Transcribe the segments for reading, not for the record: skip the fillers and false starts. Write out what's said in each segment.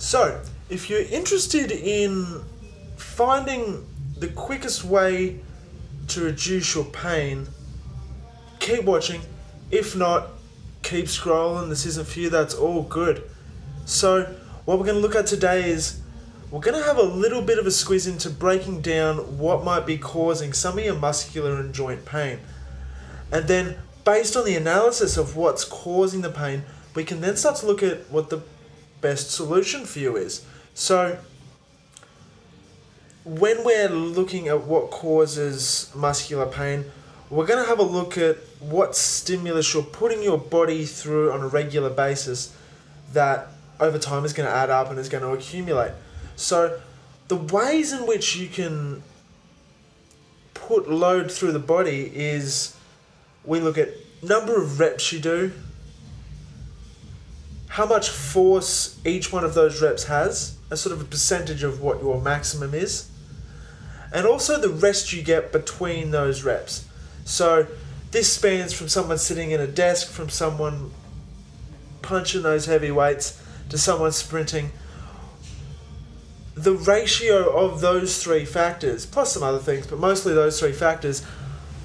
So, if you're interested in finding the quickest way to reduce your pain, keep watching. If not, keep scrolling. This isn't for you, that's all good. So, what we're going to look at today is we're going to have a little bit of a squeeze into breaking down what might be causing some of your muscular and joint pain. And then, based on the analysis of what's causing the pain, we can then start to look at what the best solution for you is. So, when we're looking at what causes muscular pain, we're going to have a look at what stimulus you're putting your body through on a regular basis that over time is going to add up and is going to accumulate. So, the ways in which you can put load through the body is we look at number of reps you do, how much force each one of those reps has, a sort of a percentage of what your maximum is, and also the rest you get between those reps. So this spans from someone sitting in a desk, from someone punching those heavy weights, to someone sprinting. The ratio of those three factors, plus some other things, but mostly those three factors,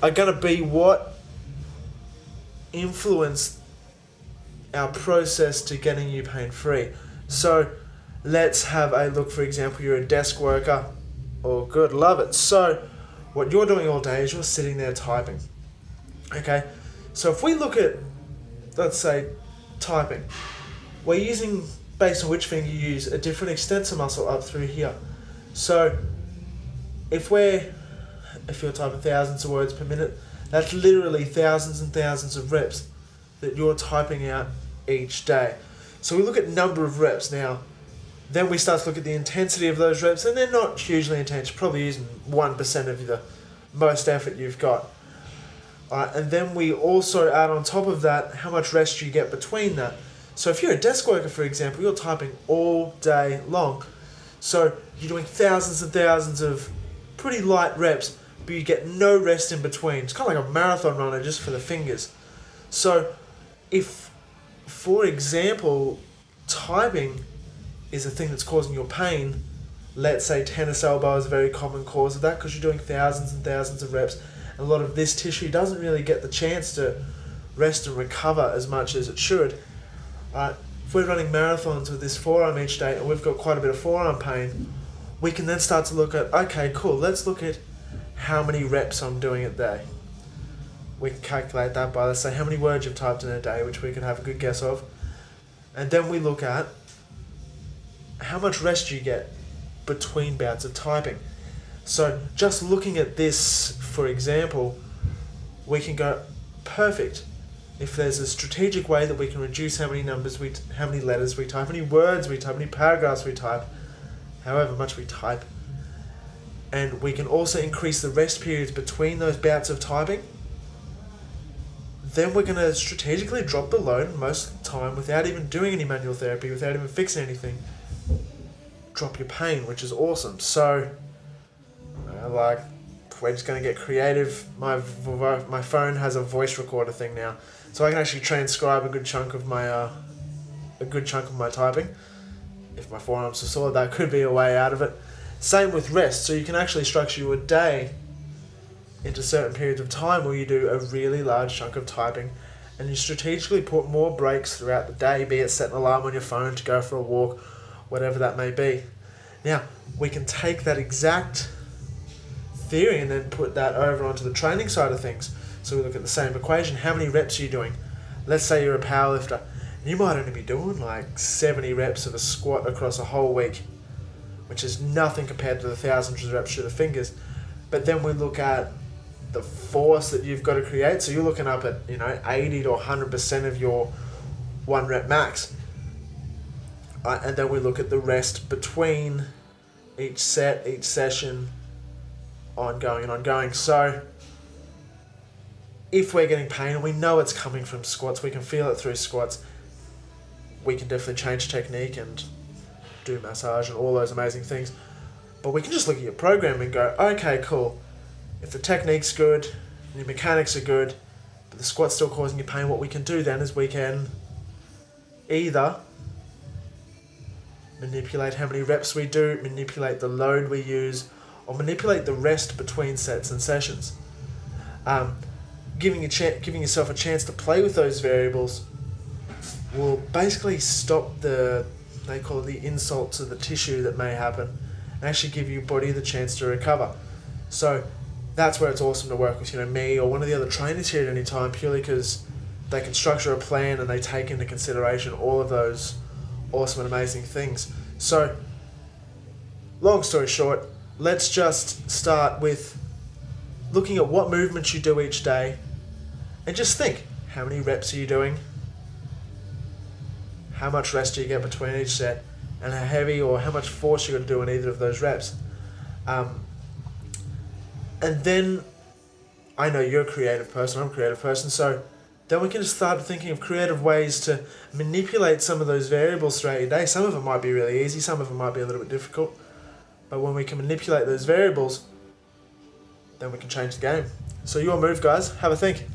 are going to be what influence our process to getting you pain-free. So let's have a look. For example, you're a desk worker. Oh, good, love it. So what you're doing all day is you're sitting there typing. Okay, so if we look at, let's say, typing, we're using, based on which finger you use, a different extensor muscle up through here. So if you're typing thousands of words per minute, that's literally thousands and thousands of reps that you're typing out each day. So we look at number of reps now. Then we start to look at the intensity of those reps, and they're not hugely intense. You're probably using 1% of the most effort you've got. And then we also add on top of that how much rest you get between that. So if you're a desk worker, for example, you're typing all day long. So you're doing thousands and thousands of pretty light reps, but you get no rest in between. It's kind of like a marathon runner just for the fingers. So if, for example, typing is a thing that's causing your pain, let's say tennis elbow is a very common cause of that because you're doing thousands and thousands of reps. A lot of this tissue doesn't really get the chance to rest and recover as much as it should. If we're running marathons with this forearm each day and we've got quite a bit of forearm pain, we can then start to look at, okay, cool, let's look at how many reps I'm doing a day. We can calculate that by, let's say, how many words you've typed in a day, which we can have a good guess of. And then we look at how much rest you get between bouts of typing. So just looking at this, for example, we can go, perfect. If there's a strategic way that we can reduce how many letters we type, how many words we type, how many paragraphs we type, however much we type, and we can also increase the rest periods between those bouts of typing, then we're going to strategically drop the load most of the time without even doing any manual therapy, without even fixing anything. Drop your pain, which is awesome. So, we're just going to get creative. My phone has a voice recorder thing now, so I can actually transcribe a good chunk of my typing. If my forearms are sore, that could be a way out of it. Same with rest. So you can actually structure your day into certain periods of time where you do a really large chunk of typing, and you strategically put more breaks throughout the day, be it set an alarm on your phone to go for a walk, whatever that may be. Now, we can take that exact theory and then put that over onto the training side of things. So we look at the same equation. How many reps are you doing? Let's say you're a powerlifter. You might only be doing like 70 reps of a squat across a whole week, which is nothing compared to the thousands of reps through the fingers. But then we look at the force that you've got to create. So you're looking up at 80 to 100% of your 1 rep max. And then we look at the rest between each set, each session, ongoing and ongoing. So if we're getting pain and we know it's coming from squats, we can feel it through squats, we can definitely change technique and do massage and all those amazing things. But we can just look at your program and go, okay, cool. If the technique's good, your mechanics are good, but the squat's still causing you pain, what we can do then is we can either manipulate how many reps we do, manipulate the load we use, or manipulate the rest between sets and sessions. Giving yourself a chance to play with those variables will basically stop they call it the insult to the tissue that may happen, and actually give your body the chance to recover. So that's where it's awesome to work with, me or one of the other trainers here at any time, purely because they can structure a plan and they take into consideration all of those awesome and amazing things. So, long story short, let's just start with looking at what movements you do each day, and just think, how many reps are you doing? How much rest do you get between each set? And how heavy or how much force you're going to do in either of those reps? And then, I know you're a creative person, I'm a creative person, so then we can just start thinking of creative ways to manipulate some of those variables throughout your day. Some of them might be really easy, some of them might be a little bit difficult, but when we can manipulate those variables, then we can change the game. So your move, guys, have a think.